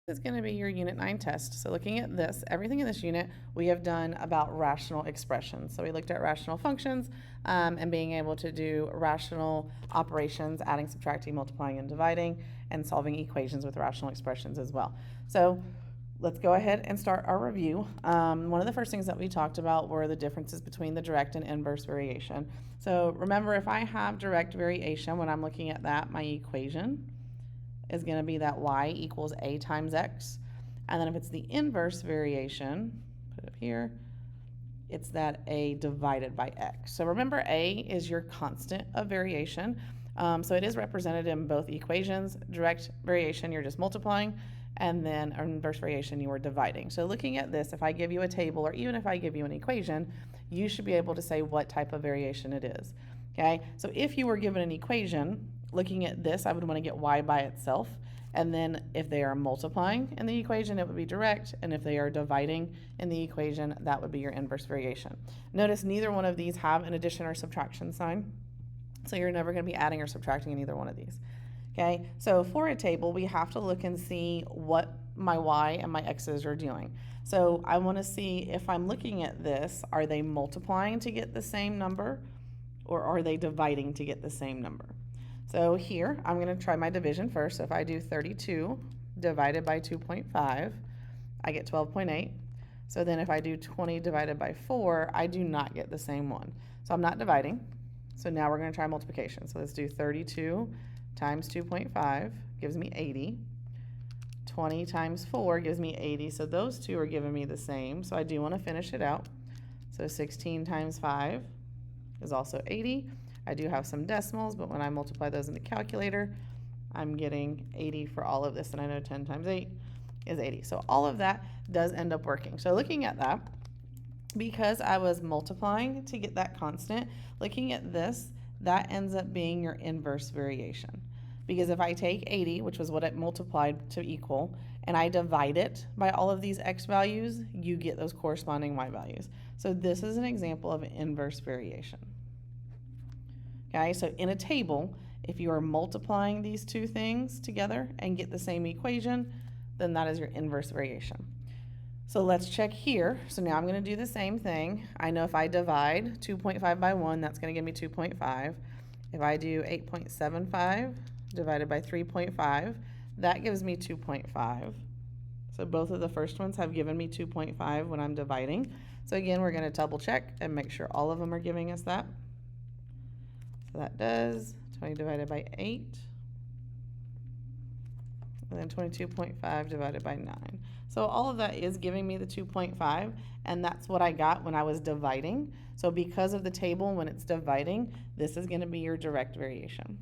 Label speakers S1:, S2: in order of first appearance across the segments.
S1: Is going to be your Unit 9 test. So looking at this, everything in this unit we have done about rational expressions. So we looked at rational functions and being able to do rational operations, adding, subtracting, multiplying, and dividing, and solving equations with rational expressions as well. So let's go ahead and start our review. One of the first things that we talked about were the differences between the direct and inverse variation. So remember, if I have direct variation, when I'm looking at that, my equation is going to be that y equals a times x. And then if it's the inverse variation, put it up here, it's that a divided by x. So remember, a is your constant of variation. So it is represented in both equations. Direct variation, you're just multiplying, and then inverse variation, you are dividing. So looking at this, if I give you a table or even if I give you an equation, you should be able to say what type of variation it is. Okay, so if you were given an equation, looking at this, I would want to get y by itself, and then if they are multiplying in the equation, it would be direct, and if they are dividing in the equation, that would be your inverse variation. Notice neither one of these have an addition or subtraction sign, so you're never going to be adding or subtracting in either one of these. Okay, so for a table, we have to look and see what my y and my x's are doing. So I want to see if I'm looking at this, are they multiplying to get the same number, or are they dividing to get the same number? So here, I'm going to try my division first. So if I do 32 divided by 2.5, I get 12.8. So then if I do 20 divided by 4, I do not get the same one. So I'm not dividing. So now we're going to try multiplication. So let's do 32 times 2.5 gives me 80. 20 times 4 gives me 80. So those two are giving me the same. So I do want to finish it out. So 16 times 5 is also 80. I do have some decimals, but when I multiply those in the calculator, I'm getting 80 for all of this, and I know 10 times 8 is 80. So all of that does end up working. So looking at that, because I was multiplying to get that constant, looking at this, that ends up being your inverse variation. Because if I take 80, which was what it multiplied to equal, and I divide it by all of these x values, you get those corresponding y values. So this is an example of an inverse variation. Okay, so in a table, if you are multiplying these two things together and get the same equation, then that is your inverse variation. So let's check here. So now I'm going to do the same thing. I know if I divide 2.5 by 1, that's going to give me 2.5. If I do 8.75 divided by 3.5, that gives me 2.5. So both of the first ones have given me 2.5 when I'm dividing. So again, we're going to double check and make sure all of them are giving us that. So that does 20 divided by 8, and then 22.5 divided by 9. So all of that is giving me the 2.5, and that's what I got when I was dividing. So because of the table, when it's dividing, this is going to be your direct variation.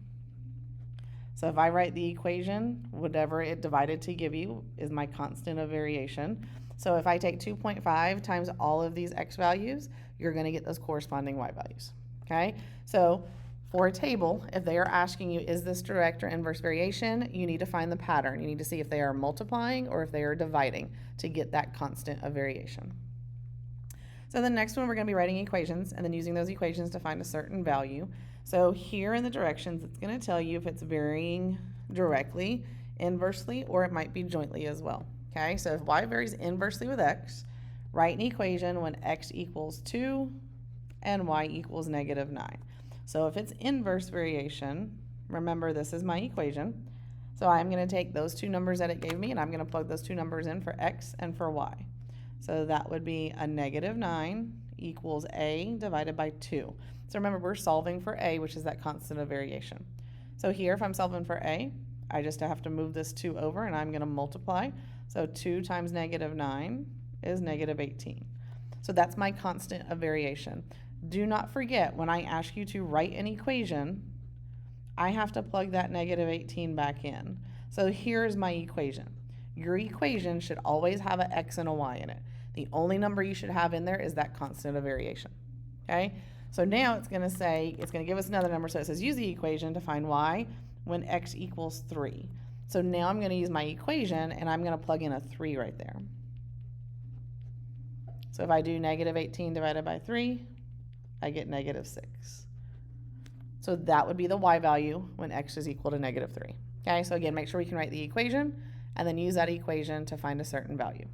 S1: So if I write the equation, whatever it divided to give you is my constant of variation. So if I take 2.5 times all of these x values, you're going to get those corresponding y values. Okay, so for a table, if they are asking you, is this direct or inverse variation, you need to find the pattern. You need to see if they are multiplying or if they are dividing to get that constant of variation. So the next one, we're going to be writing equations and then using those equations to find a certain value. So here in the directions, it's going to tell you if it's varying directly, inversely, or it might be jointly as well. Okay, so if y varies inversely with x, write an equation when x equals 2 and y equals negative 9. So if it's inverse variation, remember this is my equation. So I'm going to take those two numbers that it gave me and I'm going to plug those two numbers in for x and for y. So that would be a negative 9 equals a divided by 2. So remember, we're solving for a, which is that constant of variation. So here, if I'm solving for a, I just have to move this 2 over and I'm going to multiply. So 2 times negative 9 is negative 18. So that's my constant of variation. Do not forget, when I ask you to write an equation, I have to plug that negative 18 back in. So here's my equation. Your equation should always have an x and a y in it. The only number you should have in there is that constant of variation. Okay? So now it's going to say, it's going to give us another number. So it says use the equation to find y when x equals 3. So now I'm going to use my equation and I'm going to plug in a 3 right there. So if I do negative 18 divided by 3, I get negative 6. So that would be the y value when x is equal to negative 3. Okay, so again, make sure we can write the equation and then use that equation to find a certain value.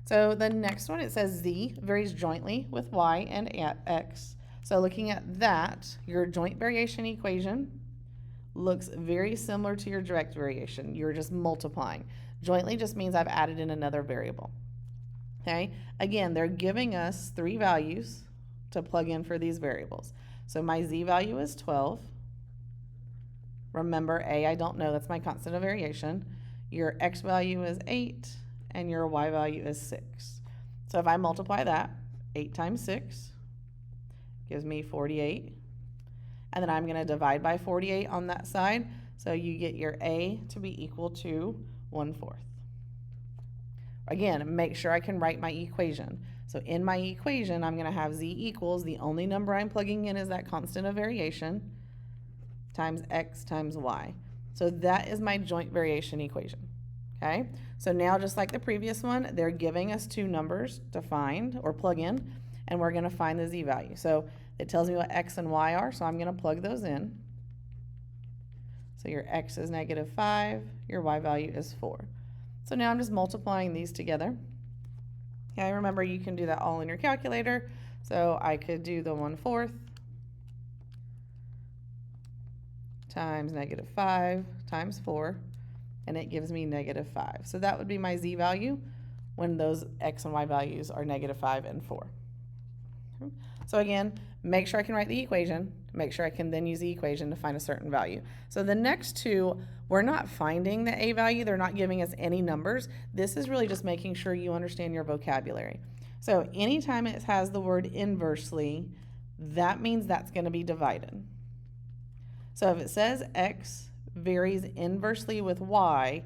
S1: So the next one, it says z varies jointly with y and x. So looking at that, your joint variation equation looks very similar to your direct variation. You're just multiplying. Jointly just means I've added in another variable. Okay, again, they're giving us 3 values to plug in for these variables. So my z value is 12. Remember, a I don't know, that's my constant of variation. Your x value is 8, and your y value is 6. So if I multiply that, 8 times 6 gives me 48. And then I'm going to divide by 48 on that side. So you get your a to be equal to 1/4. Again, make sure I can write my equation. So in my equation, I'm going to have z equals, the only number I'm plugging in is that constant of variation, times x times y. So that is my joint variation equation. Okay, so now just like the previous one, they're giving us 2 numbers to find or plug in, and we're going to find the z value. So it tells me what x and y are, so I'm going to plug those in. So your x is -5, your y value is 4. So now I'm just multiplying these together. Okay, remember you can do that all in your calculator. So I could do the 1/4 times -5 times 4, and it gives me -5. So that would be my z value when those x and y values are -5 and 4. So again, make sure I can write the equation, make sure I can then use the equation to find a certain value. So the next two, we're not finding the a value, they're not giving us any numbers. This is really just making sure you understand your vocabulary. So anytime it has the word inversely, that means that's going to be divided. So if it says x varies inversely with y,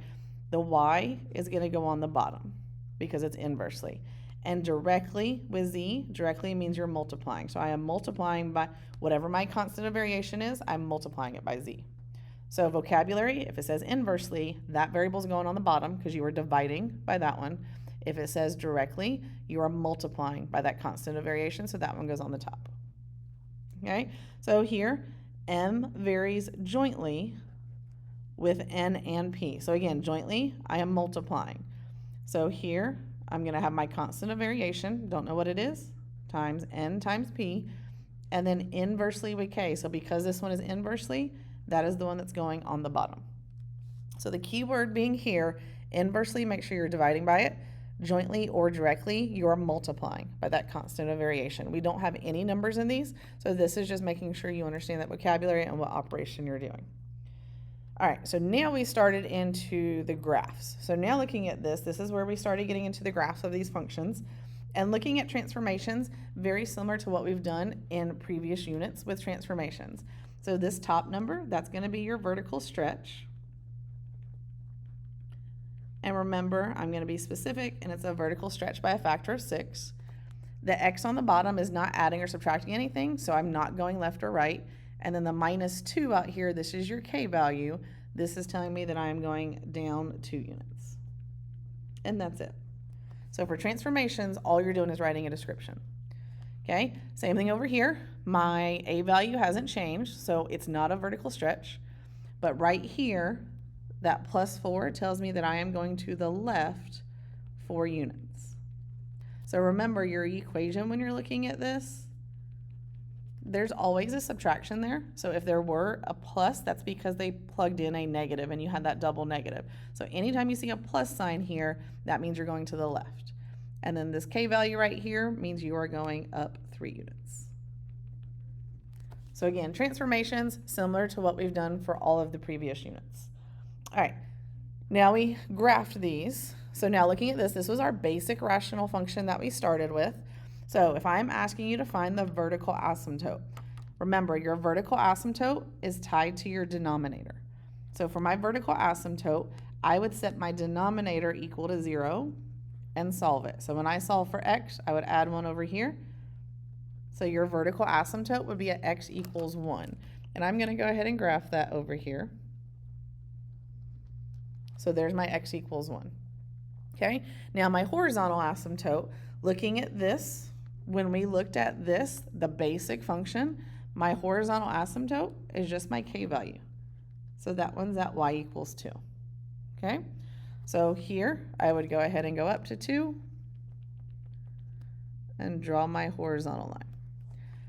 S1: the y is going to go on the bottom because it's inversely. And directly with z, directly means you're multiplying. So I am multiplying by whatever my constant of variation is, I'm multiplying it by z. So vocabulary, if it says inversely, that variable is going on the bottom because you are dividing by that one. If it says directly, you are multiplying by that constant of variation, so that one goes on the top. Okay, so here, m varies jointly with n and p. So again, jointly, I am multiplying. So here, I'm going to have my constant of variation, don't know what it is, times n times p, and then inversely with k. So because this one is inversely, that is the one that's going on the bottom. So the key word being here, inversely, make sure you're dividing by it. Jointly or directly, you're multiplying by that constant of variation. We don't have any numbers in these, so this is just making sure you understand that vocabulary and what operation you're doing. All right, so now we started into the graphs. So now looking at this is where we started getting into the graphs of these functions and looking at transformations, very similar to what we've done in previous units with transformations. So this top number, that's going to be your vertical stretch. And remember, I'm going to be specific, and it's a vertical stretch by a factor of 6. The x on the bottom is not adding or subtracting anything, so I'm not going left or right. And then the -2 out here, this is your k value. This is telling me that I am going down 2 units. And that's it. So for transformations, all you're doing is writing a description. Okay, same thing over here. My a value hasn't changed, so it's not a vertical stretch. But right here, that +4 tells me that I am going to the left 4 units. So remember your equation when you're looking at this, there's always a subtraction there. So if there were a plus, that's because they plugged in a negative and you had that double negative. So anytime you see a plus sign here, that means you're going to the left. And then this k value right here means you are going up 3 units. So again, transformations similar to what we've done for all of the previous units. All right, now we graphed these. So now looking at this, this was our basic rational function that we started with. So if I'm asking you to find the vertical asymptote, remember your vertical asymptote is tied to your denominator. So for my vertical asymptote, I would set my denominator equal to 0 and solve it. So when I solve for x, I would add 1 over here. So your vertical asymptote would be at x equals 1. And I'm going to go ahead and graph that over here. So there's my x equals 1. Okay, now my horizontal asymptote, looking at this, when we looked at this, the basic function, my horizontal asymptote is just my k value. So that one's at y equals 2. Okay, So here, I would go ahead and go up to 2 and draw my horizontal line.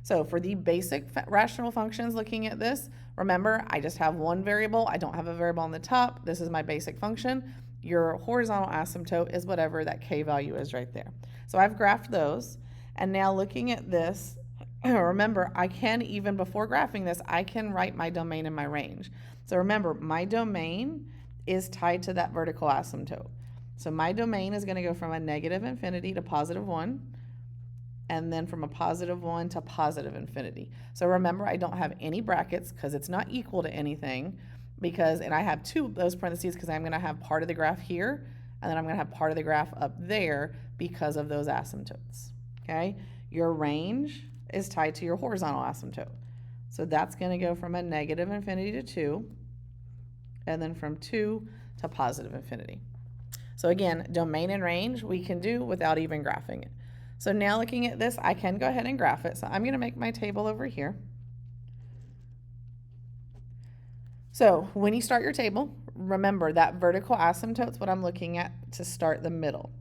S1: So for the basic rational functions looking at this, remember, I just have one variable. I don't have a variable on the top. This is my basic function. Your horizontal asymptote is whatever that k value is right there. So I've graphed those. And now looking at this, remember, I can, even before graphing this, I can write my domain and my range. So remember, my domain is tied to that vertical asymptote. So my domain is going to go from a negative infinity to positive 1, and then from a positive 1 to positive infinity. So remember, I don't have any brackets because it's not equal to anything, and I have two of those parentheses because I'm going to have part of the graph here, and then I'm going to have part of the graph up there because of those asymptotes. Okay? Your range is tied to your horizontal asymptote. So that's going to go from a negative infinity to 2, and then from 2 to positive infinity. So again, domain and range we can do without even graphing it. So now looking at this, I can go ahead and graph it. So I'm going to make my table over here. So when you start your table, remember that vertical asymptote is what I'm looking at to start the middle.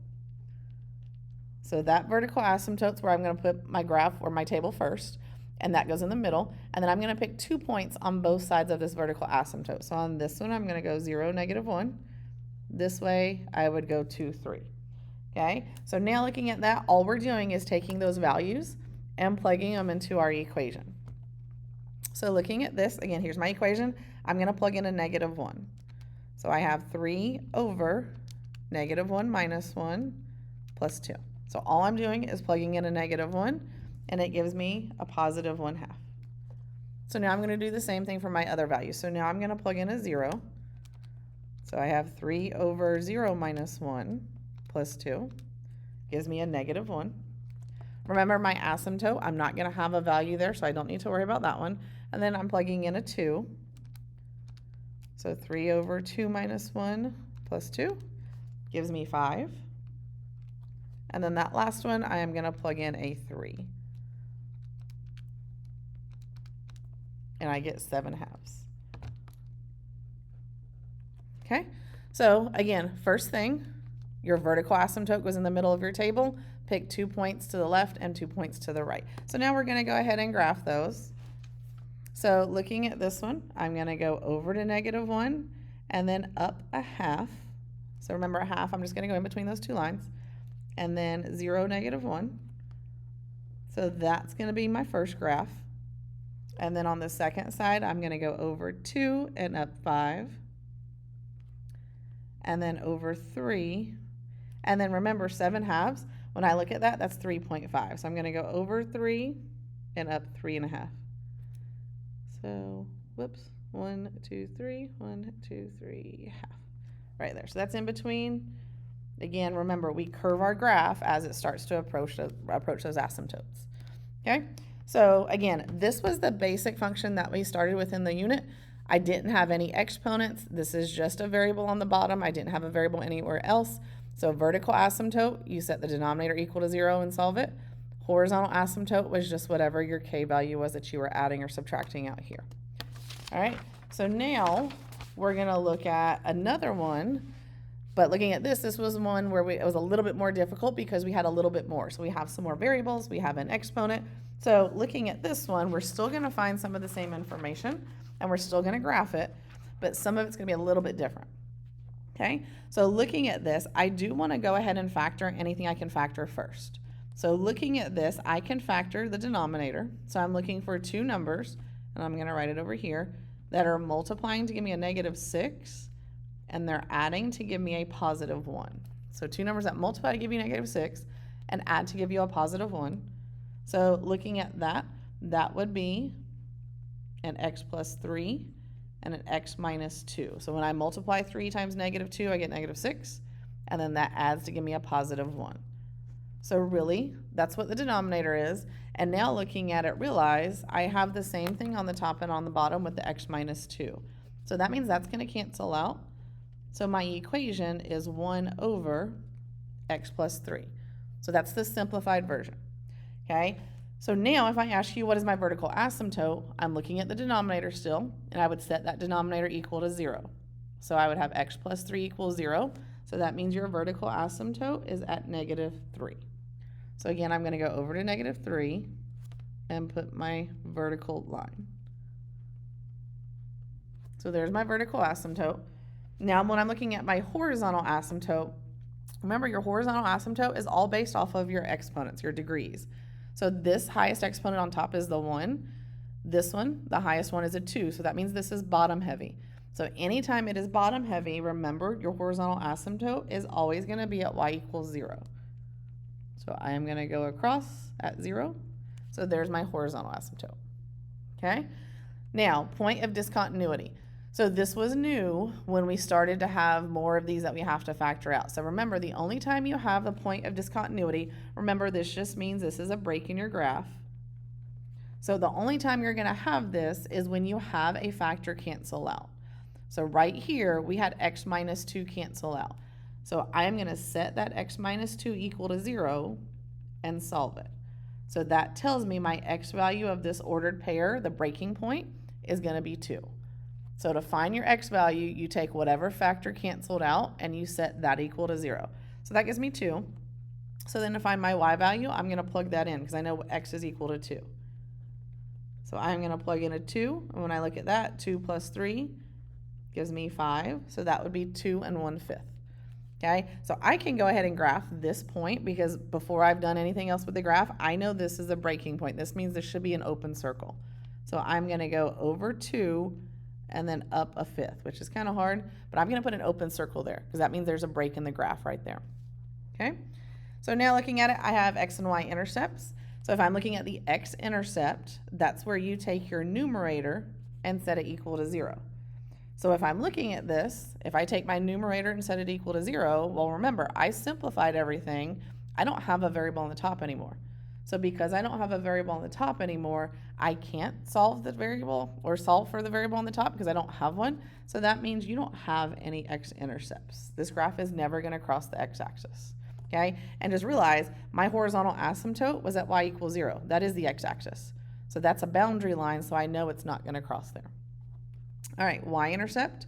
S1: So that vertical asymptote is where I'm going to put my graph or my table first, and that goes in the middle. And then I'm going to pick 2 points on both sides of this vertical asymptote. So on this one, I'm going to go 0, -1. This way, I would go 2, 3. Okay, so now looking at that, all we're doing is taking those values and plugging them into our equation. So looking at this, again, here's my equation. I'm going to plug in a -1. So I have 3 over -1 minus 1 plus 2. So all I'm doing is plugging in a -1, and it gives me a positive 1/2. So now I'm going to do the same thing for my other values. So now I'm going to plug in a 0. So I have 3 over 0 minus 1 plus 2 gives me a -1. Remember my asymptote, I'm not going to have a value there, so I don't need to worry about that one. And then I'm plugging in a 2. So 3 over 2 minus 1 plus 2 gives me 5. And then that last one, I am going to plug in a 3. And I get 7/2. Okay, so again, first thing, your vertical asymptote goes in the middle of your table. Pick 2 points to the left and 2 points to the right. So now we're going to go ahead and graph those. So looking at this one, I'm going to go over to -1 and then up 1/2. So remember 1/2, I'm just going to go in between those 2 lines. And then 0, -1. So that's going to be my first graph. And then on the second side, I'm going to go over 2 and up 5. And then over 3. And then remember 7/2. When I look at that, that's 3.5. So I'm going to go over 3 and up 3.5. So, whoops, 1, 2, 3, 1, 2, 3, half. Right there. So that's in between. Again, remember, we curve our graph as it starts to approach those asymptotes. Okay? So again, this was the basic function that we started with in the unit. I didn't have any exponents. This is just a variable on the bottom. I didn't have a variable anywhere else. So vertical asymptote, you set the denominator equal to 0 and solve it. Horizontal asymptote was just whatever your k value was that you were adding or subtracting out here. All right, so now we're going to look at another one. But looking at this was one where it was a little bit more difficult because we had a little bit more. So we have some more variables, we have an exponent. So looking at this one, we're still going to find some of the same information, and we're still going to graph it, but some of it's going to be a little bit different. Okay, so looking at this, I do want to go ahead and factor anything I can factor first. So looking at this, I can factor the denominator. So I'm looking for 2 numbers, and I'm going to write it over here, that are multiplying to give me a -6, and they're adding to give me a +1. So 2 numbers that multiply to give you -6 and add to give you a +1. So looking at that, that would be an x plus 3 and an x minus 2. So when I multiply 3 times -2, I get -6, and then that adds to give me a +1. So really, that's what the denominator is. And now looking at it, realize I have the same thing on the top and on the bottom with the x minus 2. So that means that's going to cancel out. So my equation is 1 over x plus 3. So that's the simplified version. Okay? So now if I ask you what is my vertical asymptote, I'm looking at the denominator still, and I would set that denominator equal to 0. So I would have x plus 3 equals 0. So So that means your vertical asymptote is at -3. So again, I'm going to go over to -3 and put my vertical line. So there's my vertical asymptote. Now when I'm looking at my horizontal asymptote, remember your horizontal asymptote is all based off of your exponents, your degrees. So this highest exponent on top is the 1. This one, the highest one, is a 2. So that means this is bottom heavy. So anytime it is bottom heavy, remember your horizontal asymptote is always going to be at y = 0. So I am going to go across at 0. So there's my horizontal asymptote. Okay? Now, point of discontinuity. So this was new when we started to have more of these that we have to factor out. So remember, the only time you have the point of discontinuity, remember this just means this is a break in your graph. So the only time you're going to have this is when you have a factor cancel out. So right here, we had x minus 2 cancel out. So I am going to set that x minus 2 equal to 0 and solve it. So that tells me my x value of this ordered pair, the breaking point, is going to be 2. So to find your x value, you take whatever factor canceled out and you set that equal to 0. So that gives me 2. So then to find my y value, I'm going to plug that in because I know x is equal to 2. So I'm going to plug in a 2, and when I look at that, 2 plus 3 gives me 5. So that would be 2 1/5. Okay, so I can go ahead and graph this point because before I've done anything else with the graph, I know this is a breaking point. This means this should be an open circle. So I'm going to go over 2 and then up 1/5, which is kind of hard, but I'm going to put an open circle there because that means there's a break in the graph right there. Okay, so now looking at it, I have x and y intercepts. So if I'm looking at the x-intercept, that's where you take your numerator and set it equal to 0. So if I'm looking at this, if I take my numerator and set it equal to 0, well, remember, I simplified everything. I don't have a variable on the top anymore. So because I don't have a variable on the top anymore, I can't solve the variable or solve for the variable on the top because I don't have one. So that means you don't have any x-intercepts. This graph is never going to cross the x-axis. Okay, and just realize my horizontal asymptote was at y = 0. That is the x-axis. So that's a boundary line, so I know it's not going to cross there. All right, y-intercept,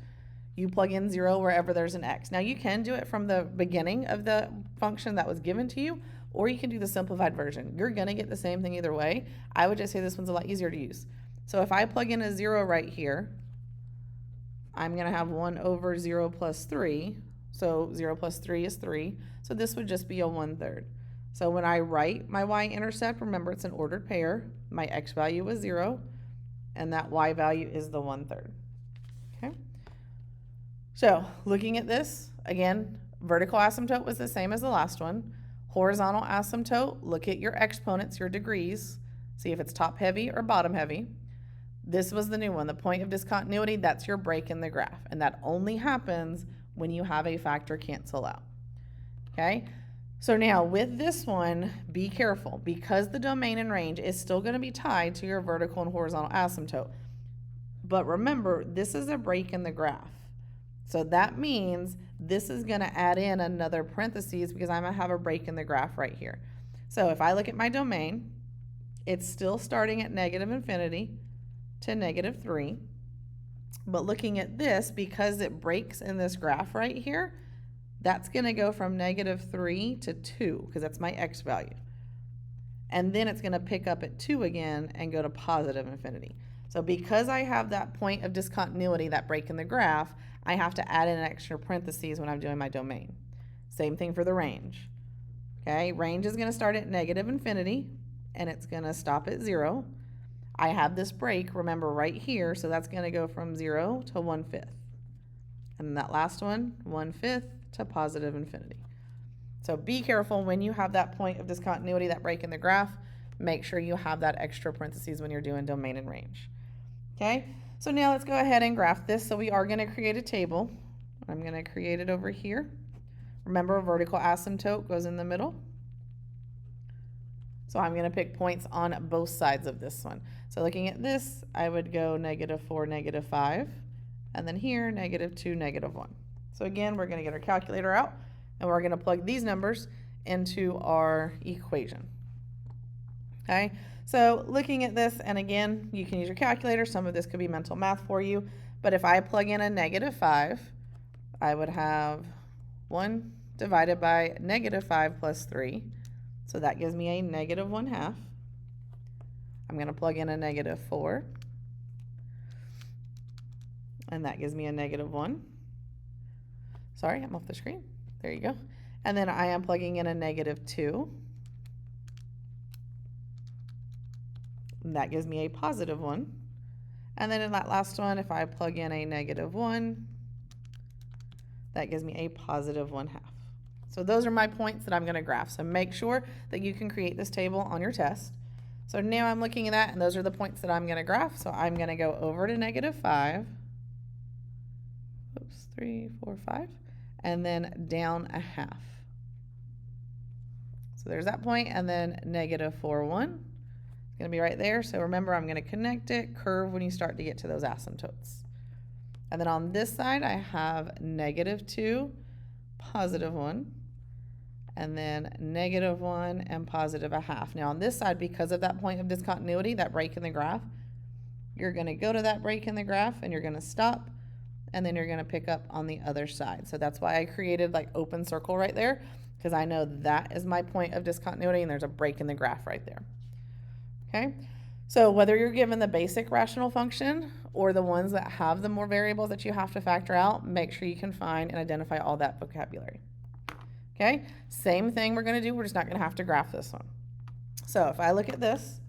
S1: you plug in 0 wherever there's an x. Now you can do it from the beginning of the function that was given to you, or you can do the simplified version. You're going to get the same thing either way. I would just say this one's a lot easier to use. So if I plug in a 0 right here, I'm going to have 1 over 0 plus 3. So 0 plus 3 is 3. So this would just be a 1/3. So when I write my y-intercept, remember it's an ordered pair. My x value is 0, and that y value is the 1/3. Okay. So looking at this, again, vertical asymptote was the same as the last one. Horizontal asymptote, look at your exponents, your degrees. See if it's top heavy or bottom heavy. This was the new one, the point of discontinuity. That's your break in the graph, and that only happens when you have a factor cancel out. Okay, so now with this one, be careful because the domain and range is still going to be tied to your vertical and horizontal asymptote. But remember, this is a break in the graph. So that means this is going to add in another parentheses because I'm going to have a break in the graph right here. So if I look at my domain, it's still starting at -∞ to -3. But looking at this, because it breaks in this graph right here, that's going to go from -3 to 2 because that's my x value. And then it's going to pick up at 2 again and go to +∞. So because I have that point of discontinuity, that break in the graph, I have to add in an extra parentheses when I'm doing my domain. Same thing for the range. Okay, range is going to start at -∞ and it's going to stop at 0. I have this break, remember, right here, so that's going to go from 0 to 1/5. And then that last one, 1/5 to +∞. So be careful when you have that point of discontinuity, that break in the graph, make sure you have that extra parentheses when you're doing domain and range. Okay, so now let's go ahead and graph this. So we are going to create a table. I'm going to create it over here. Remember, vertical asymptote goes in the middle. So I'm going to pick points on both sides of this one. So looking at this, I would go -4, -5, and then here, -2, -1. So again, we're going to get our calculator out, and we're going to plug these numbers into our equation. Okay, so looking at this, and again, you can use your calculator. Some of this could be mental math for you, but if I plug in a -5, I would have 1 divided by negative 5 plus 3. So that gives me a negative 1/2. I'm going to plug in a negative 4. And that gives me a negative 1. Sorry, I'm off the screen. There you go. And then I am plugging in a negative 2. And that gives me a positive 1. And then in that last one, if I plug in a negative 1, that gives me a positive 1/2. So those are my points that I'm going to graph. So make sure that you can create this table on your test. So now I'm looking at that, and those are the points that I'm going to graph. So I'm going to go over to negative 5. Oops, 3, 4, 5. And then down a half. So there's that point, and then negative 4, 1. It's going to be right there. So remember, I'm going to connect it, curve when you start to get to those asymptotes. And then on this side, I have negative 2, positive 1, and then negative 1 and positive 1/2. Now on this side, because of that point of discontinuity, that break in the graph, you're going to go to that break in the graph and you're going to stop, and then you're going to pick up on the other side. So that's why I created like open circle right there, because I know that is my point of discontinuity and there's a break in the graph right there. Okay, so whether you're given the basic rational function or the ones that have the more variables that you have to factor out, make sure you can find and identify all that vocabulary. Okay, same thing we're going to do. We're just not going to have to graph this one. So if I look at this,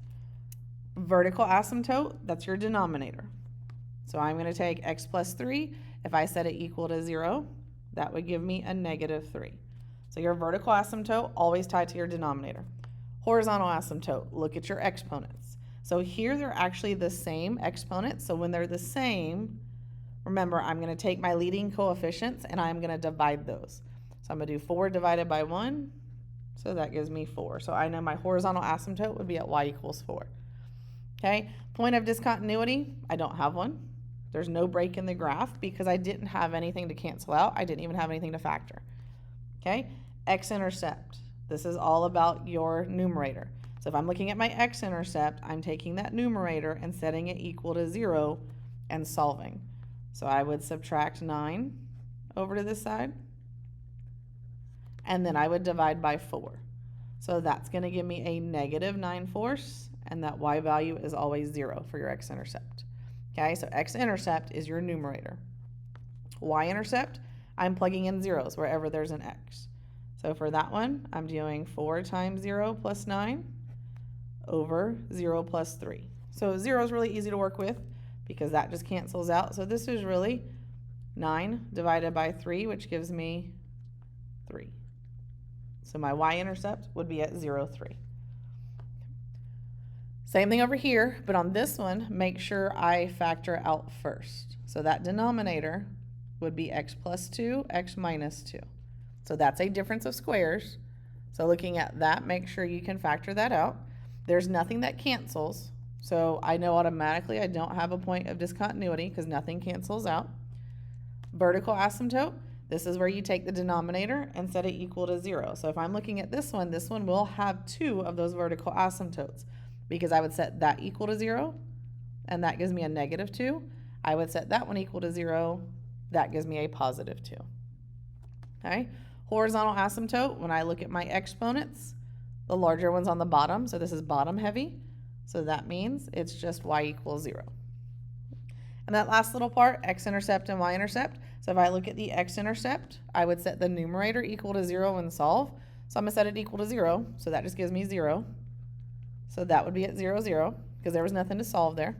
S1: vertical asymptote, that's your denominator. So I'm going to take x plus 3. If I set it equal to 0, that would give me a negative 3. So your vertical asymptote, always tied to your denominator. Horizontal asymptote, look at your exponents. So here they're actually the same exponents. So when they're the same, remember, I'm going to take my leading coefficients and I'm going to divide those. So I'm going to do 4 divided by 1. So that gives me 4. So I know my horizontal asymptote would be at y equals 4. Okay, point of discontinuity, I don't have one. There's no break in the graph because I didn't have anything to cancel out. I didn't even have anything to factor. Okay, x-intercept. This is all about your numerator. So if I'm looking at my x-intercept, I'm taking that numerator and setting it equal to 0 and solving. So I would subtract 9 over to this side, and then I would divide by 4. So that's going to give me a negative 9/4, and that y value is always 0 for your x-intercept. Okay, so x-intercept is your numerator. Y-intercept, I'm plugging in zeros wherever there's an x. So for that one, I'm doing 4 times 0 plus 9 over 0 plus 3. So 0 is really easy to work with because that just cancels out. So this is really 9 divided by 3, which gives me 3. So my y-intercept would be at 0, 3. Same thing over here, but on this one, make sure I factor out first. So that denominator would be x plus 2, x minus 2. So that's a difference of squares. So looking at that, make sure you can factor that out. There's nothing that cancels. So I know automatically I don't have a point of discontinuity because nothing cancels out. Vertical asymptote, this is where you take the denominator and set it equal to 0. So if I'm looking at this one will have 2 of those vertical asymptotes because I would set that equal to 0, and that gives me a negative 2. I would set that one equal to 0. That gives me a positive 2. Okay. Horizontal asymptote, when I look at my exponents, the larger one's on the bottom, so this is bottom heavy. So that means it's just y equals 0. And that last little part, x-intercept and y-intercept. So if I look at the x-intercept, I would set the numerator equal to 0 and solve. So I'm going to set it equal to 0, so that just gives me 0. So that would be at 0, 0, because there was nothing to solve there.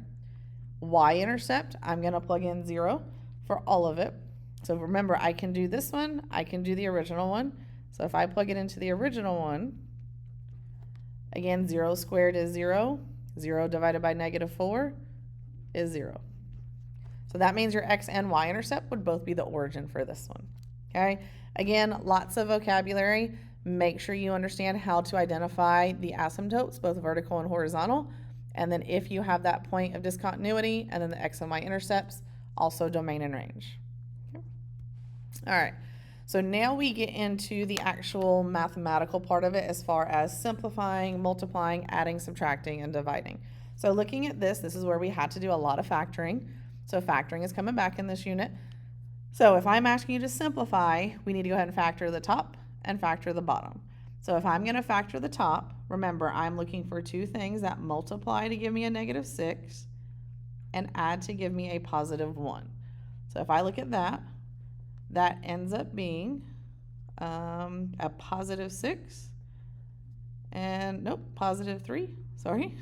S1: Y-intercept, I'm going to plug in 0 for all of it. So remember, I can do this one, I can do the original one. So if I plug it into the original one, again, 0 squared is 0. 0 divided by negative 4 is 0. So that means your x and y-intercept would both be the origin for this one. Okay? Again, lots of vocabulary. Make sure you understand how to identify the asymptotes, both vertical and horizontal. And then if you have that point of discontinuity, and then the x and y-intercepts, also domain and range. Okay. All right. So now we get into the actual mathematical part of it as far as simplifying, multiplying, adding, subtracting, and dividing. So looking at this is where we had to do a lot of factoring. So factoring is coming back in this unit. So if I'm asking you to simplify, we need to go ahead and factor the top and factor the bottom. So if I'm going to factor the top, remember I'm looking for two things that multiply to give me a -6 and add to give me a +1. So if I look at that, that ends up being a +6 and nope, +3, sorry,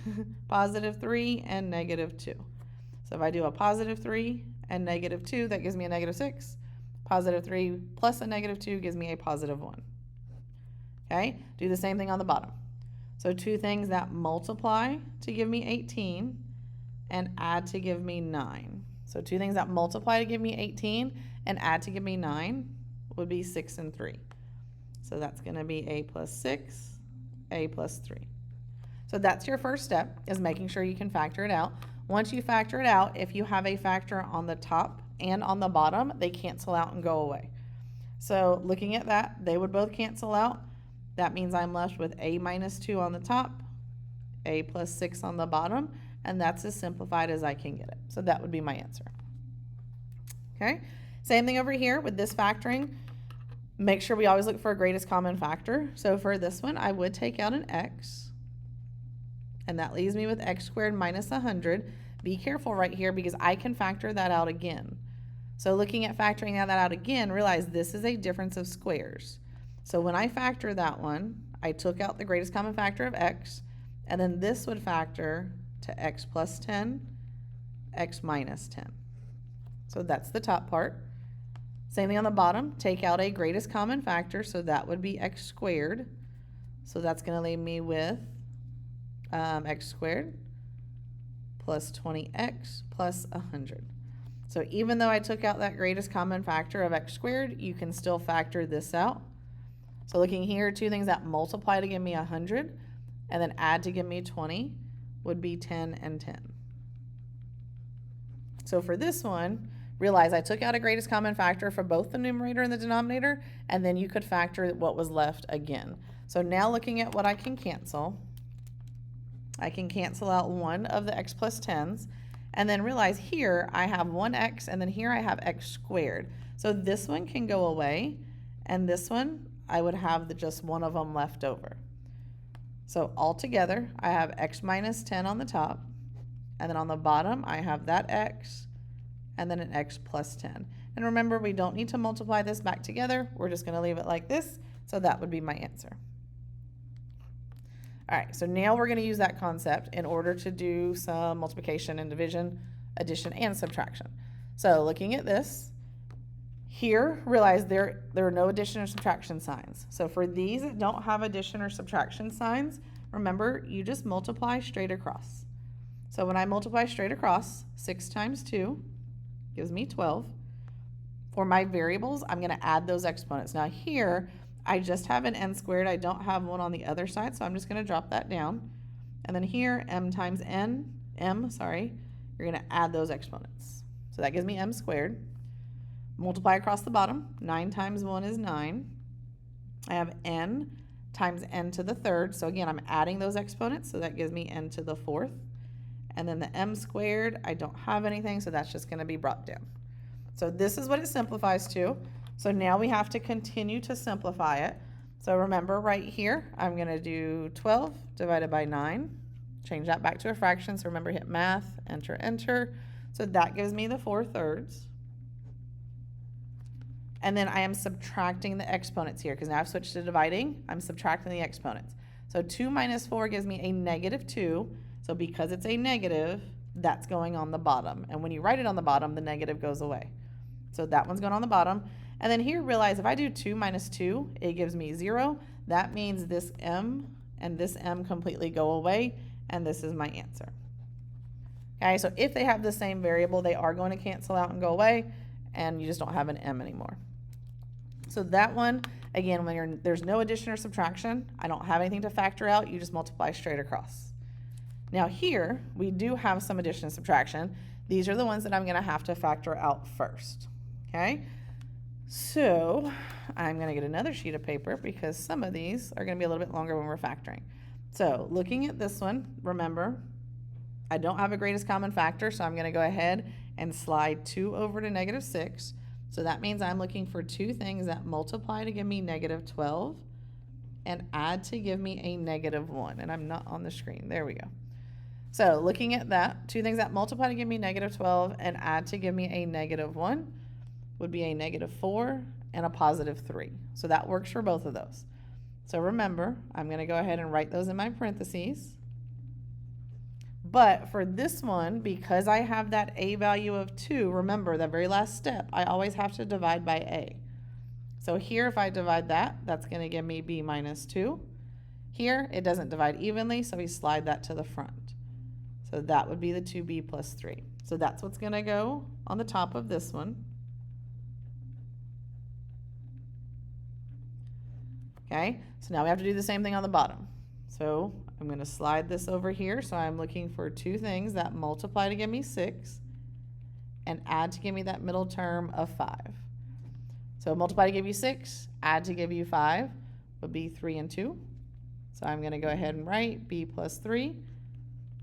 S1: +3 and -2. So if I do a +3 and -2, that gives me a -6. +3 plus a -2 gives me a +1. Okay, do the same thing on the bottom. So two things that multiply to give me 18 and add to give me 9. So two things that multiply to give me 18 and add to give me 9 would be 6 and 3. So that's going to be a + 6, a + 3. So that's your first step, is making sure you can factor it out. Once you factor it out, if you have a factor on the top and on the bottom, they cancel out and go away. So looking at that, they would both cancel out. That means I'm left with a -2 on the top, a + 6 on the bottom, and that's as simplified as I can get it. So that would be my answer. Okay, same thing over here with this factoring. Make sure we always look for a greatest common factor. So for this one, I would take out an x, and that leaves me with x² minus 100. Be careful right here because I can factor that out again. So looking at factoring that out again, realize this is a difference of squares. So when I factor that one, I took out the greatest common factor of x, and then this would factor to x plus 10, x minus 10. So that's the top part. Same thing on the bottom, take out a greatest common factor, so that would be x². So that's going to leave me with x² plus 20x plus 100. So even though I took out that greatest common factor of x², you can still factor this out. So looking here, two things that multiply to give me 100 and then add to give me 20 would be 10 and 10. So for this one, realize I took out a greatest common factor for both the numerator and the denominator, and then you could factor what was left again. So now looking at what I can cancel out one of the x plus 10s, and then realize here I have one x, and then here I have x². So this one can go away, and this one I would have just one of them left over. So altogether, I have x minus 10 on the top, and then on the bottom, I have that x, and then an x plus 10. And remember, we don't need to multiply this back together. We're just going to leave it like this, so that would be my answer. All right, so now we're going to use that concept in order to do some multiplication and division, addition, and subtraction. So looking at this, here, realize there are no addition or subtraction signs. So for these that don't have addition or subtraction signs, remember, you just multiply straight across. So when I multiply straight across, 6 times 2 gives me 12. For my variables, I'm going to add those exponents. Now here, I just have an n². I don't have one on the other side, so I'm just going to drop that down. And then here, m times n, you're going to add those exponents. So that gives me m². Multiply across the bottom. 9 times 1 is 9. I have n times n to the third. So again, I'm adding those exponents, so that gives me n to the fourth. And then the m², I don't have anything, so that's just going to be brought down. So this is what it simplifies to. So now we have to continue to simplify it. So remember right here, I'm going to do 12 divided by 9. Change that back to a fraction. So remember, hit math, enter, enter. So that gives me the 4/3. And then I am subtracting the exponents here because now I've switched to dividing. I'm subtracting the exponents. So 2 minus 4 gives me a -2. So because it's a negative, that's going on the bottom. And when you write it on the bottom, the negative goes away. So that one's going on the bottom. And then here, realize if I do 2 minus 2, it gives me 0. That means this m and this m completely go away, and this is my answer. Okay, so if they have the same variable, they are going to cancel out and go away, and you just don't have an m anymore. So that one, again, when there's no addition or subtraction, I don't have anything to factor out, you just multiply straight across. Now here, we do have some addition and subtraction. These are the ones that I'm going to have to factor out first. Okay, so I'm going to get another sheet of paper because some of these are going to be a little bit longer when we're factoring. So looking at this one, remember, I don't have a greatest common factor, so I'm going to go ahead and slide 2 over to -6. So that means I'm looking for two things that multiply to give me negative 12 and add to give me a negative 1. And I'm not on the screen. There we go. So looking at that, two things that multiply to give me negative 12 and add to give me a negative 1 would be a negative 4 and a positive 3. So that works for both of those. So remember, I'm going to go ahead and write those in my parentheses. But for this one, because I have that a value of 2, remember the very last step, I always have to divide by a. So here if I divide that, that's going to give me b minus 2. Here it doesn't divide evenly, so we slide that to the front. So that would be the 2b plus 3. So that's what's going to go on the top of this one. Okay, so now we have to do the same thing on the bottom. So I'm going to slide this over here. So I'm looking for two things that multiply to give me 6 and add to give me that middle term of 5. So multiply to give you 6, add to give you 5 would be 3 and 2. So I'm going to go ahead and write b plus 3.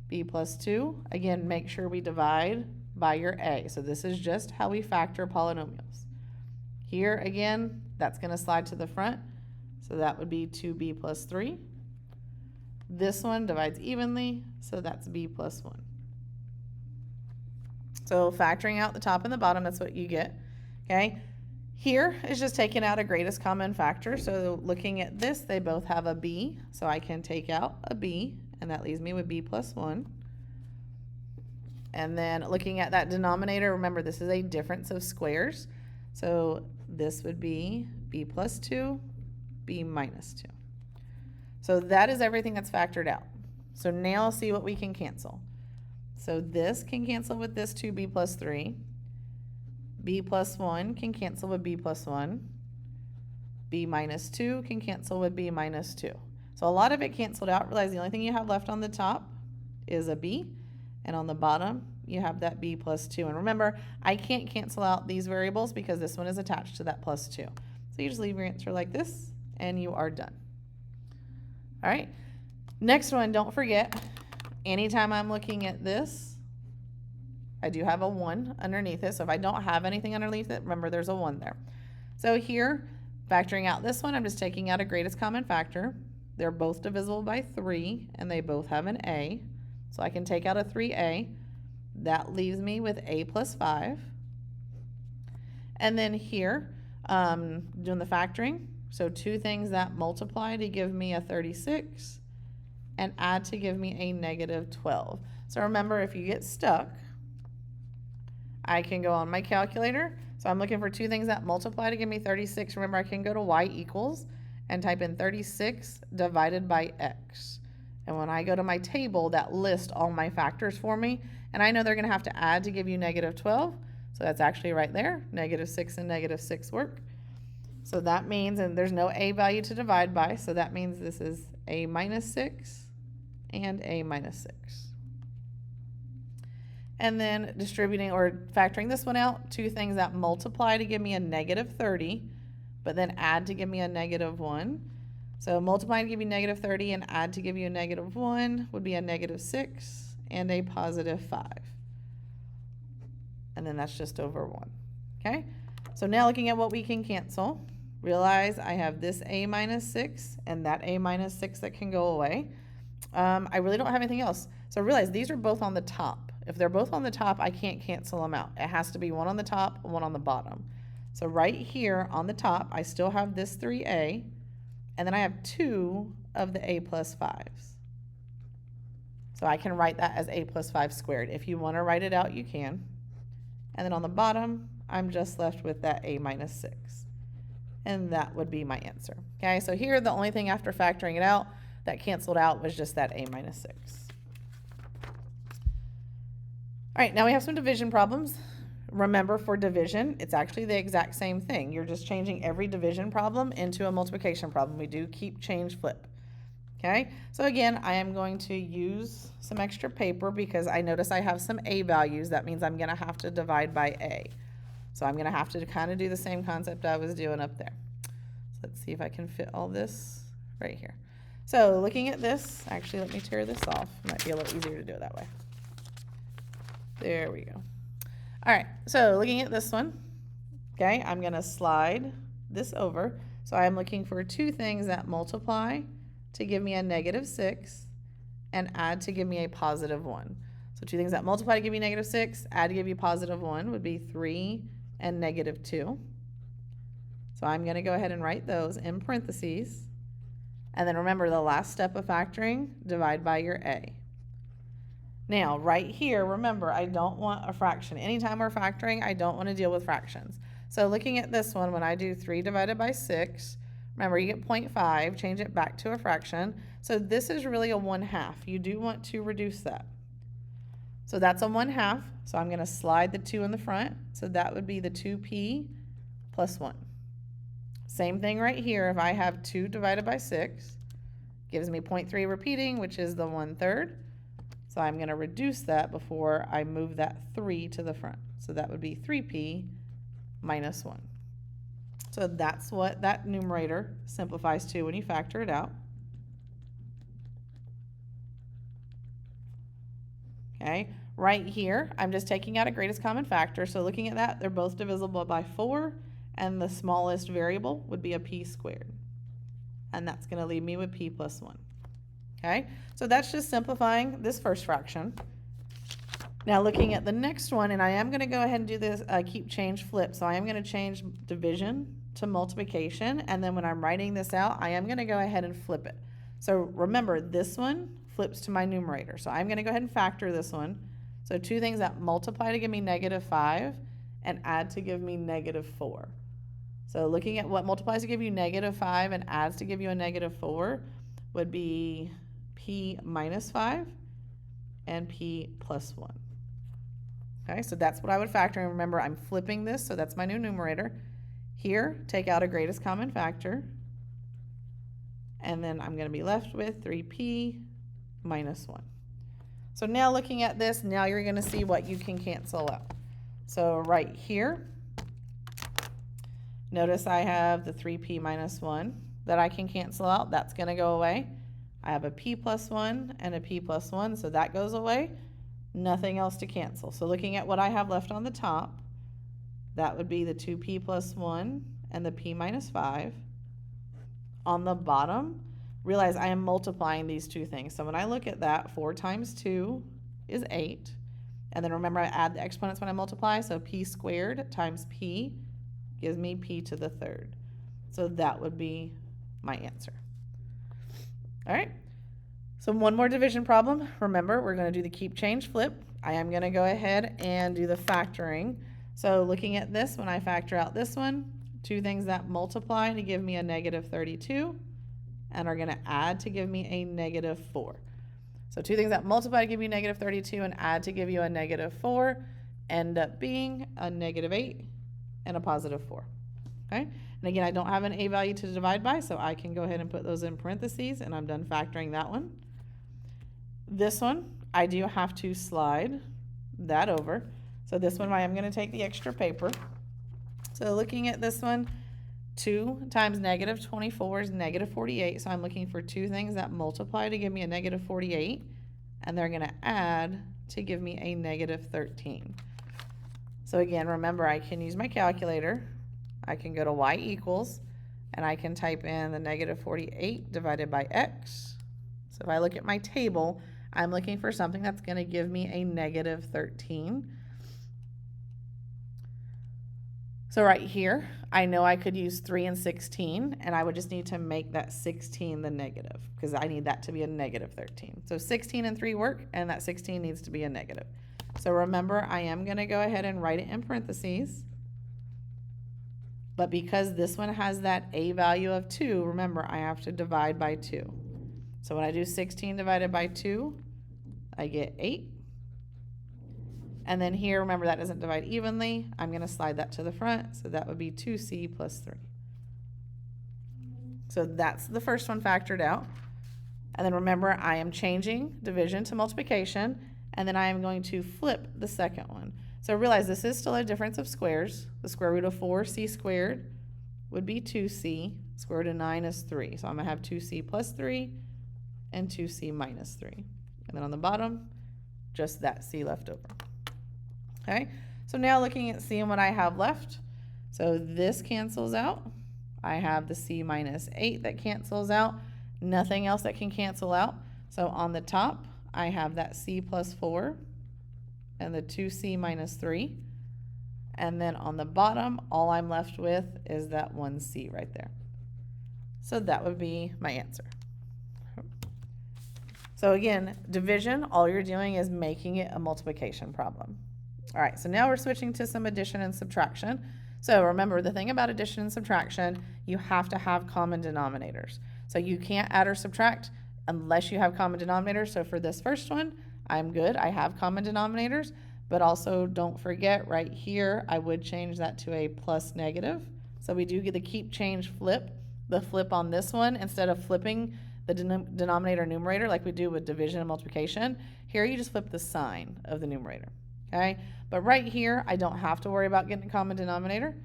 S1: B plus 2, again, make sure we divide by your a. So this is just how we factor polynomials. Here, again, that's going to slide to the front. So that would be 2b plus 3. This one divides evenly, so that's b plus 1. So factoring out the top and the bottom, that's what you get. Okay. Here is just taking out a greatest common factor. So looking at this, they both have a b. So I can take out a b. And that leaves me with b plus 1. And then looking at that denominator, remember this is a difference of squares. So this would be b plus 2, b minus 2. So that is everything that's factored out. So now see what we can cancel. So this can cancel with this 2b plus 3. B plus 1 can cancel with b plus 1. B minus 2 can cancel with b minus 2. So a lot of it canceled out. Realize the only thing you have left on the top is a b, and on the bottom you have that b plus 2. And remember, I can't cancel out these variables because this one is attached to that plus 2. So you just leave your answer like this, and you are done. All right, next one, don't forget, anytime I'm looking at this, I do have a 1 underneath it. So if I don't have anything underneath it, remember there's a 1 there. So here, factoring out this one, I'm just taking out a greatest common factor. They're both divisible by 3, and they both have an a. So I can take out a 3a. That leaves me with a plus 5. And then here, doing the factoring, so two things that multiply to give me a 36 and add to give me a negative 12. So remember, if you get stuck, I can go on my calculator. So I'm looking for two things that multiply to give me 36. Remember, I can go to y equals and type in 36 divided by x. And when I go to my table, that lists all my factors for me. And I know they're going to have to add to give you negative 12. So that's actually right there. Negative 6 and negative 6 work. So that means, and there's no a value to divide by, so that means this is a minus 6 and a minus 6. And then distributing or factoring this one out, two things that multiply to give me a negative 30, but then add to give me a negative 1. So multiply to give you negative 30 and add to give you a negative 1 would be a negative 6 and a positive 5. And then that's just over 1. Okay? So now looking at what we can cancel, realize I have this a minus 6 and that a minus 6 that can go away. I really don't have anything else. So realize these are both on the top. If they're both on the top, I can't cancel them out. It has to be one on the top and one on the bottom. So right here on the top, I still have this 3a, and then I have 2 of the a plus 5s. So I can write that as a plus 5 squared. If you want to write it out, you can. And then on the bottom, I'm just left with that a minus 6. And that would be my answer. Okay, so here the only thing after factoring it out that canceled out was just that a minus 6. All right, now we have some division problems. Remember, for division, it's actually the exact same thing. You're just changing every division problem into a multiplication problem. We do keep, change, flip. Okay, so again, I am going to use some extra paper because I notice I have some a values. That means I'm going to have to divide by a. So I'm going to have to kind of do the same concept I was doing up there. So let's see if I can fit all this right here. So looking at this, actually let me tear this off. It might be a little easier to do it that way. There we go. All right, so looking at this one, Okay, I'm going to slide this over. So I'm looking for two things that multiply to give me a -6 and add to give me a +1. So two things that multiply to give you -6, add to give you +1 would be 3 and -2. So I'm going to go ahead and write those in parentheses. And then remember the last step of factoring, divide by your a. Now, right here, remember, I don't want a fraction. Anytime we're factoring, I don't want to deal with fractions. So looking at this one, when I do 3 divided by 6, remember, you get 0.5, change it back to a fraction. So this is really a 1/2. You do want to reduce that. So that's a 1/2. So I'm going to slide the 2 in the front. So that would be the 2p plus 1. Same thing right here. If I have 2 divided by 6, gives me 0.3 repeating, which is the 1/3. So I'm going to reduce that before I move that 3 to the front. So that would be 3p minus 1. So that's what that numerator simplifies to when you factor it out. Okay, right here, I'm just taking out a greatest common factor. So looking at that, they're both divisible by 4, and the smallest variable would be a p squared. And that's going to leave me with p plus 1. Okay, so that's just simplifying this first fraction. Now looking at the next one, and I am going to go ahead and do this keep change flip. So I am going to change division to multiplication, and then when I'm writing this out, I am going to go ahead and flip it. So remember, this one flips to my numerator. So I'm going to go ahead and factor this one. So two things that multiply to give me -5 and add to give me -4. So looking at what multiplies to give you -5 and adds to give you a -4 would be p minus 5 and p plus 1. Okay, so that's what I would factor. And remember, I'm flipping this, so that's my new numerator. Here, take out a greatest common factor. And then I'm going to be left with 3p minus 1. So now looking at this, now you're going to see what you can cancel out. So right here, notice I have the 3p minus 1 that I can cancel out. That's going to go away. I have a p plus 1 and a p plus 1, so that goes away. Nothing else to cancel. So looking at what I have left on the top, that would be the 2p plus 1 and the p minus 5. On the bottom, realize I am multiplying these two things. So when I look at that, 4 times 2 is 8. And then remember, I add the exponents when I multiply. So p squared times p gives me p to the 3rd. So that would be my answer. All right. So one more division problem. Remember, we're going to do the keep change flip. I am going to go ahead and do the factoring. So looking at this, when I factor out this one, two things that multiply to give me a -32 and are going to add to give me a -4. So two things that multiply to give you -32 and add to give you a -4 end up being a -8 and a +4. Okay? And again, I don't have an a value to divide by, so I can go ahead and put those in parentheses, and I'm done factoring that one. This one, I do have to slide that over. So this one, I am going to take the extra paper. So looking at this one, 2 times -24 is -48. So I'm looking for two things that multiply to give me a -48, and they're going to add to give me a -13. So again, remember, I can use my calculator. I can go to y equals, and I can type in the -48 divided by x. So if I look at my table, I'm looking for something that's going to give me a -13. So right here, I know I could use 3 and 16, and I would just need to make that 16 the negative, because I need that to be a -13. So 16 and 3 work, and that 16 needs to be a negative. So remember, I am going to go ahead and write it in parentheses. But because this one has that a value of 2, remember, I have to divide by 2. So when I do 16 divided by 2, I get 8. And then here, remember, that doesn't divide evenly. I'm going to slide that to the front, so that would be 2c plus 3. So that's the first one factored out. And then remember, I am changing division to multiplication, and then I am going to flip the second one. So realize this is still a difference of squares. The square root of 4c squared would be 2c. Square root of 9 is 3. So I'm going to have 2c plus 3 and 2c minus 3. And then on the bottom, just that c left over. Okay, so now looking at seeing what I have left. So this cancels out. I have the c minus 8 that cancels out. Nothing else that can cancel out. So on the top, I have that c plus 4 and the 2c minus 3. And then on the bottom, all I'm left with is that 1c right there. So that would be my answer. So again, division, all you're doing is making it a multiplication problem. All right, so now we're switching to some addition and subtraction. So remember, the thing about addition and subtraction, you have to have common denominators. So you can't add or subtract unless you have common denominators. So for this first one, I'm good. I have common denominators, but also don't forget right here, I would change that to a plus negative. So we do get the keep change flip, the flip on this one, instead of flipping the denominator numerator like we do with division and multiplication. Here you just flip the sign of the numerator, okay? But right here, I don't have to worry about getting a common denominator.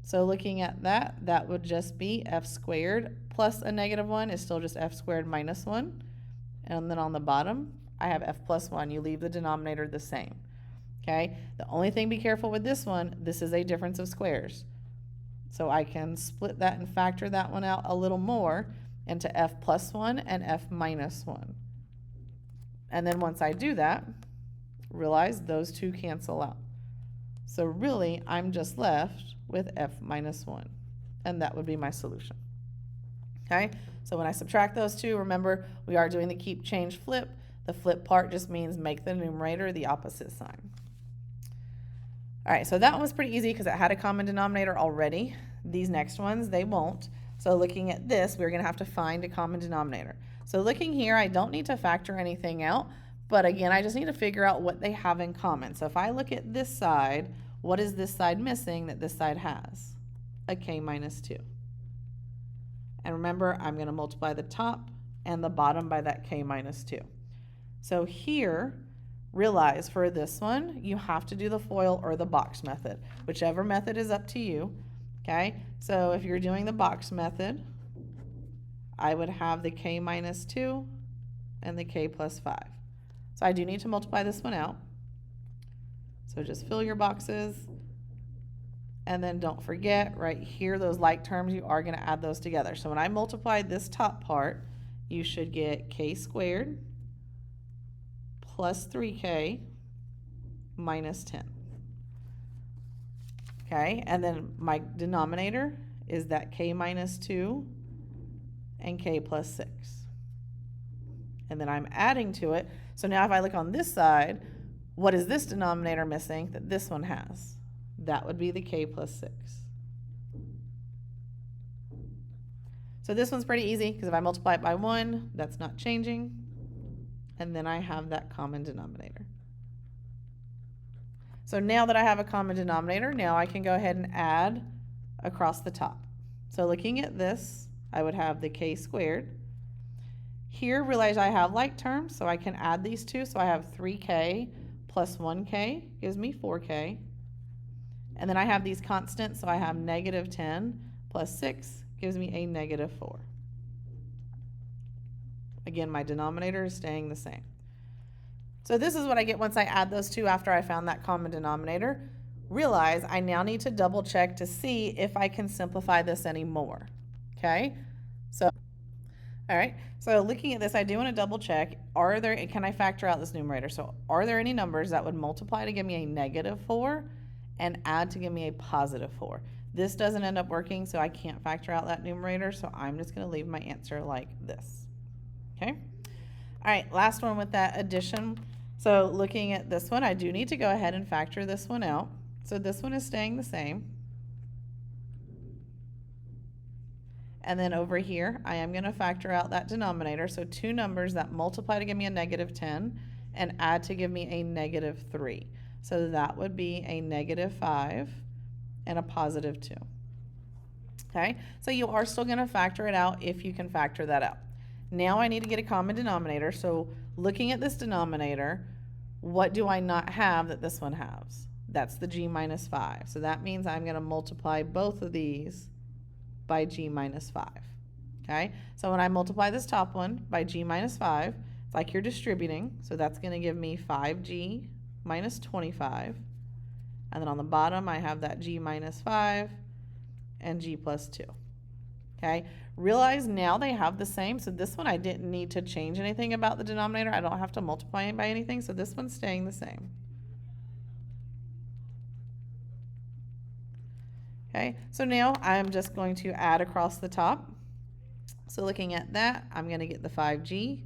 S1: So looking at that, that would just be f squared plus a negative 1 is still just f squared minus 1. And then on the bottom, I have f plus 1. You leave the denominator the same, okay? The only thing, be careful with this one, this is a difference of squares. So I can split that and factor that one out a little more into f plus 1 and f minus 1. And then once I do that, realize those two cancel out. So really, I'm just left with f minus 1, and that would be my solution. Okay, so when I subtract those two, remember, we are doing the keep change flip. The flip part just means make the numerator the opposite sign. All right, so that one was pretty easy because it had a common denominator already. These next ones, they won't. So looking at this, we're going to have to find a common denominator. So looking here, I don't need to factor anything out, but again, I just need to figure out what they have in common. So if I look at this side, what is this side missing that this side has? A k minus 2. And remember, I'm going to multiply the top and the bottom by that k minus 2. So here, realize for this one, you have to do the FOIL or the box method. Whichever method is up to you. Okay, so if you're doing the box method, I would have the k minus 2 and the k plus 5. So I do need to multiply this one out. So just fill your boxes. And then don't forget, right here, those like terms, you are going to add those together. So when I multiply this top part, you should get k squared plus 3k minus 10. Okay, and then my denominator is that k minus 2 and k plus 6. And then I'm adding to it. So now if I look on this side, what is this denominator missing that this one has? That would be the k plus 6. So this one's pretty easy because if I multiply it by 1, that's not changing. And then I have that common denominator. So now that I have a common denominator, now I can go ahead and add across the top. So looking at this, I would have the k squared. Here, realize I have like terms, so I can add these two. So I have 3k plus 1k gives me 4k. And then I have these constants, so I have negative 10 plus 6 gives me a negative 4. Again, my denominator is staying the same. So this is what I get once I add those two after I found that common denominator. Realize I now need to double check to see if I can simplify this anymore. Okay? So, all right. So looking at this, I do want to double check, can I factor out this numerator? So are there any numbers that would multiply to give me a negative 4 and add to give me a positive 4? This doesn't end up working, so I can't factor out that numerator, so I'm just going to leave my answer like this. Okay? All right, last one with that addition. So looking at this one, I do need to go ahead and factor this one out. So this one is staying the same. And then over here, I am going to factor out that denominator. So two numbers that multiply to give me a negative 10 and add to give me a negative 3. So that would be a negative 5 and a positive 2. Okay, so you are still going to factor it out if you can factor that out. Now I need to get a common denominator. So looking at this denominator, what do I not have that this one has? That's the g minus 5. So that means I'm going to multiply both of these by g minus 5. Okay, so when I multiply this top one by g minus 5, it's like you're distributing. So that's going to give me 5g minus 25. And then on the bottom, I have that g minus 5 and g plus 2. Okay, realize now they have the same, so this one I didn't need to change anything about the denominator. I don't have to multiply it by anything, so this one's staying the same. Okay, so now I'm just going to add across the top. So looking at that, I'm going to get the 5g,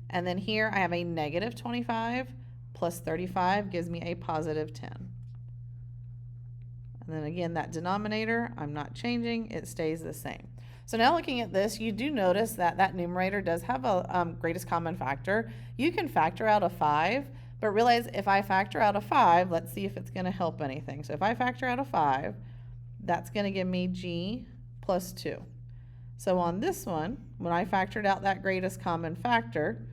S1: and then here I have a negative 25 plus 35 gives me a positive 10. And then again, that denominator, I'm not changing, it stays the same. So now looking at this, you do notice that that numerator does have a greatest common factor. You can factor out a 5, but realize if I factor out a 5, let's see if it's going to help anything. So if I factor out a 5, that's going to give me g plus 2. So on this one, when I factored out that greatest common factor,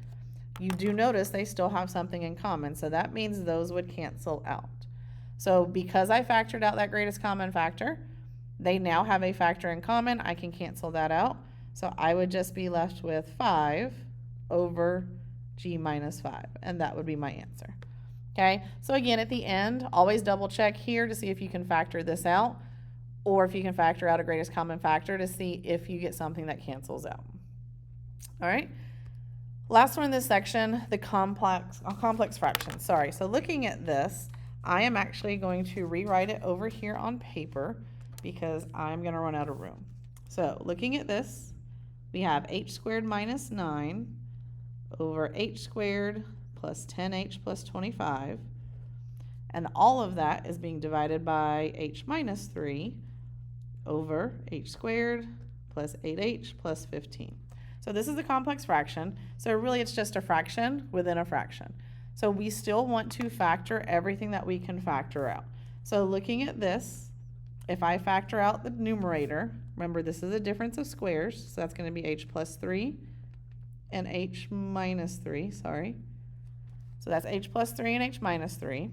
S1: you do notice they still have something in common. So that means those would cancel out. So because I factored out that greatest common factor, they now have a factor in common. I can cancel that out. So I would just be left with 5 over g minus 5, and that would be my answer. Okay, so again, at the end, always double check here to see if you can factor this out, or if you can factor out a greatest common factor to see if you get something that cancels out. All right, last one in this section, the complex fraction. Sorry, so looking at this, I am actually going to rewrite it over here on paper because I'm going to run out of room. So looking at this, we have h squared minus 9 over h squared plus 10h plus 25, and all of that is being divided by h minus 3 over h squared plus 8h plus 15. So this is a complex fraction, so really it's just a fraction within a fraction. So we still want to factor everything that we can factor out. So looking at this, if I factor out the numerator, remember this is a difference of squares, so that's going to be h plus 3 and h minus 3, sorry. So that's h plus 3 and h minus 3.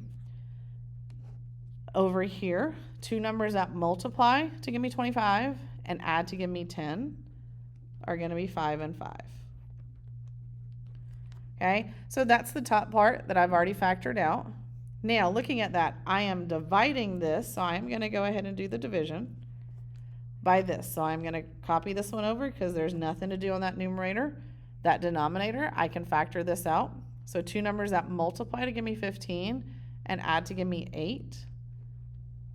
S1: Over here, two numbers that multiply to give me 25 and add to give me 10 are going to be 5 and 5. Okay, so that's the top part that I've already factored out. Now, looking at that, I am dividing this, so I'm going to go ahead and do the division by this. So I'm going to copy this one over because there's nothing to do on that numerator. That denominator, I can factor this out. So two numbers that multiply to give me 15 and add to give me 8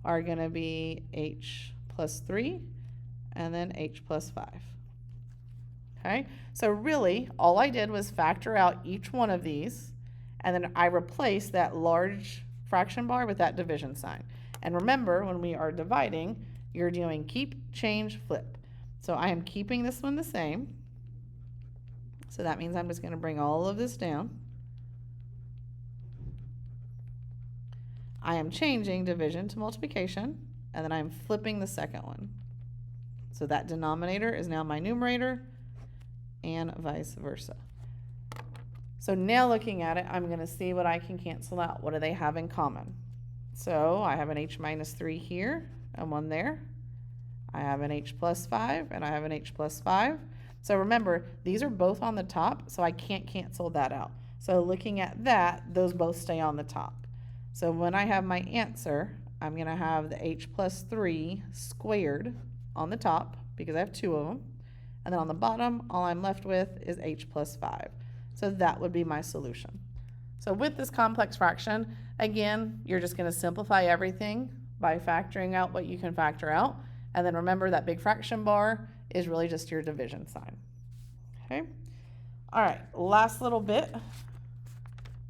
S1: are going to be h plus 3 and then h plus 5. Okay, so really all I did was factor out each one of these, and then I replaced that large fraction bar with that division sign. And remember, when we are dividing, you're doing keep, change, flip. So I am keeping this one the same. So that means I'm just going to bring all of this down. I am changing division to multiplication, and then I'm flipping the second one. So that denominator is now my numerator, and vice versa. So now looking at it, I'm going to see what I can cancel out. What do they have in common? So I have an h minus 3 here and one there. I have an h plus 5 and I have an h plus 5. So remember, these are both on the top, so I can't cancel that out. So looking at that, those both stay on the top. So when I have my answer, I'm going to have the h plus 3 squared on the top because I have two of them. And then on the bottom, all I'm left with is h plus 5. So that would be my solution. So with this complex fraction, again, you're just going to simplify everything by factoring out what you can factor out. And then remember that big fraction bar is really just your division sign. Okay. All right, last little bit.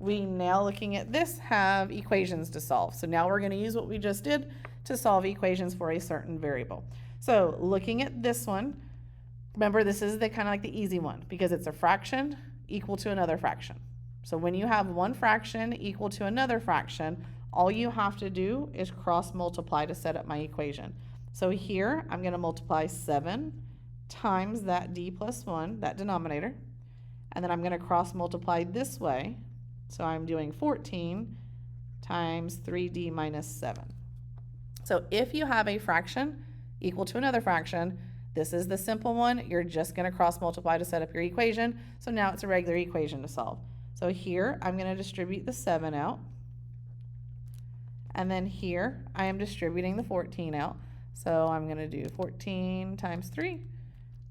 S1: We now, looking at this, have equations to solve. So now we're going to use what we just did to solve equations for a certain variable. So looking at this one, remember this is the kind of like the easy one because it's a fraction equal to another fraction. So when you have one fraction equal to another fraction, all you have to do is cross multiply to set up my equation. So here I'm going to multiply 7 times that d plus 1, that denominator, and then I'm going to cross multiply this way. So I'm doing 14 times 3d minus 7. So if you have a fraction equal to another fraction, this is the simple one. You're just going to cross multiply to set up your equation. So now it's a regular equation to solve. So here I'm going to distribute the 7 out. And then here, I am distributing the 14 out. So I'm going to do 14 times 3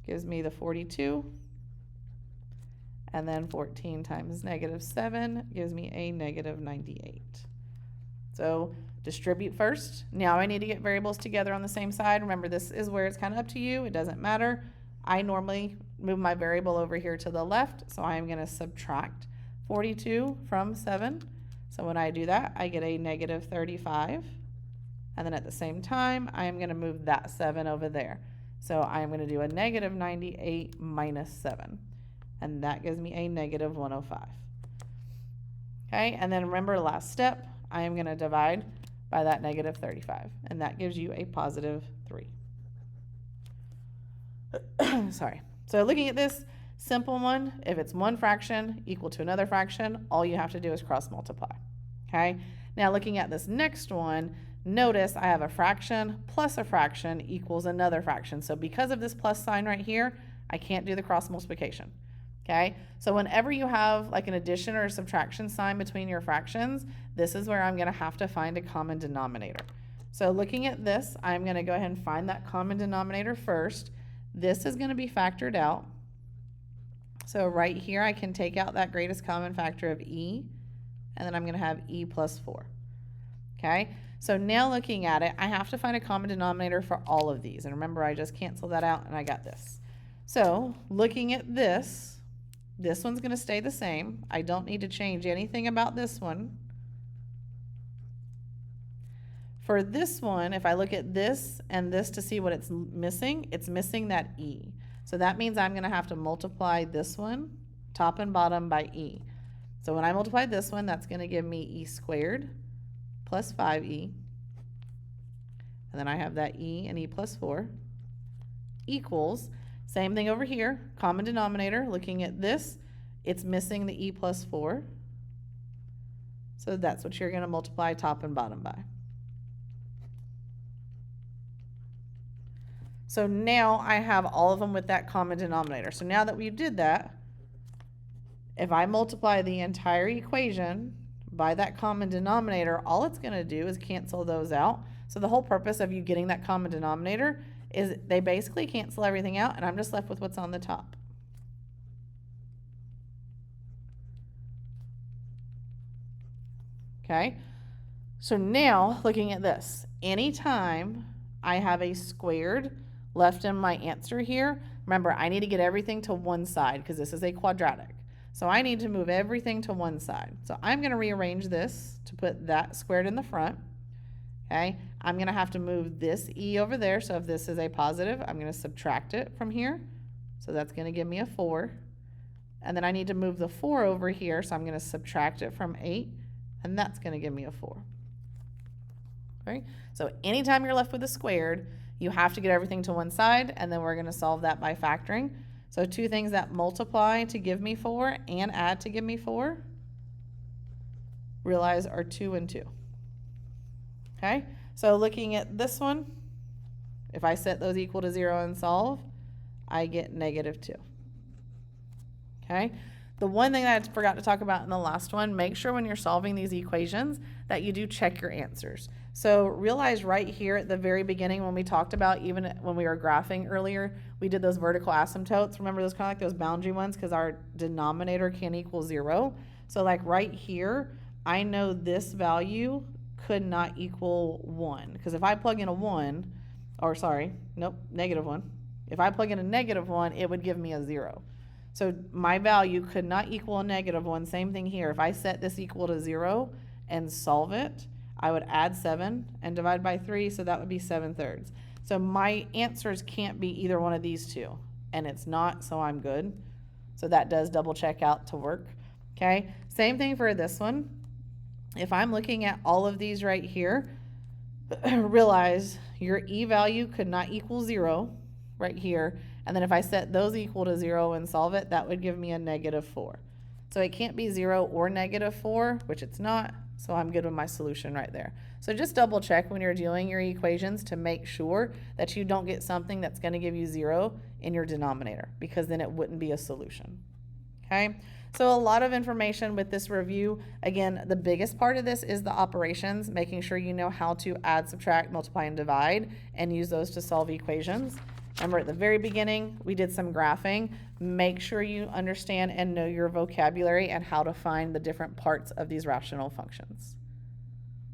S1: gives me the 42. And then 14 times -7 gives me a -98. So distribute first. Now I need to get variables together on the same side. Remember, this is where it's kind of up to you. It doesn't matter. I normally move my variable over here to the left, so I am going to subtract 42 from 7. So when I do that, I get a -35. And then at the same time, I am going to move that 7 over there. So I am going to do a -98 minus 7. And that gives me a -105. Okay, and then remember last step, I am going to divide by that -35. And that gives you a +3. Sorry. So looking at this simple one, if it's one fraction equal to another fraction, all you have to do is cross multiply. Okay, now looking at this next one, notice I have a fraction plus a fraction equals another fraction. So because of this plus sign right here, I can't do the cross multiplication. Okay, so whenever you have like an addition or a subtraction sign between your fractions, this is where I'm going to have to find a common denominator. So looking at this, I'm going to go ahead and find that common denominator first. This is going to be factored out. So right here, I can take out that greatest common factor of e, and then I'm going to have e plus 4. Okay, so now looking at it, I have to find a common denominator for all of these. And remember, I just canceled that out and I got this. So looking at this one's going to stay the same. I don't need to change anything about this one. For this one, if I look at this and this to see what it's missing that e. So that means I'm going to have to multiply this one, top and bottom, by e. So when I multiply this one, that's going to give me e squared plus 5e. And then I have that e and e plus 4 equals, same thing over here, common denominator. Looking at this, it's missing the e plus 4. So that's what you're going to multiply top and bottom by. So now I have all of them with that common denominator. So now that we did that, if I multiply the entire equation by that common denominator, all it's going to do is cancel those out. So the whole purpose of you getting that common denominator is they basically cancel everything out, and I'm just left with what's on the top. Okay, so now looking at this, anytime I have a squared left in my answer here, remember I need to get everything to one side because this is a quadratic. So I need to move everything to one side. So I'm going to rearrange this to put that squared in the front. Okay, I'm going to have to move this e over there. So if this is a positive, I'm going to subtract it from here. So that's going to give me a 4. And then I need to move the 4 over here. So I'm going to subtract it from 8. And that's going to give me a 4. Okay, so anytime you're left with a squared, you have to get everything to one side. And then we're going to solve that by factoring. So two things that multiply to give me 4 and add to give me 4, realize are 2 and 2. Okay, so looking at this one, if I set those equal to 0 and solve, I get -2. Okay, the one thing that I forgot to talk about in the last one, make sure when you're solving these equations that you do check your answers. So realize right here at the very beginning when we talked about, even when we were graphing earlier, we did those vertical asymptotes. Remember those kind of like those boundary ones because our denominator can't equal 0. So like right here, I know this value could not equal 1 because if I plug in a 1, or sorry, nope, -1. If I plug in a -1, it would give me a 0. So my value could not equal a -1. Same thing here. If I set this equal to 0 and solve it, I would add 7 and divide by 3, so that would be 7/3. So my answers can't be either one of these two, and it's not, so I'm good. So that does double check out to work. Okay, same thing for this one. If I'm looking at all of these right here, realize your e value could not equal 0 right here. And then if I set those equal to 0 and solve it, that would give me a -4. So it can't be 0 or -4, which it's not. So I'm good with my solution right there. So just double check when you're doing your equations to make sure that you don't get something that's going to give you 0 in your denominator, because then it wouldn't be a solution. Okay, so a lot of information with this review. Again, the biggest part of this is the operations, making sure you know how to add, subtract, multiply, and divide, and use those to solve equations. Remember, at the very beginning, we did some graphing. Make sure you understand and know your vocabulary and how to find the different parts of these rational functions.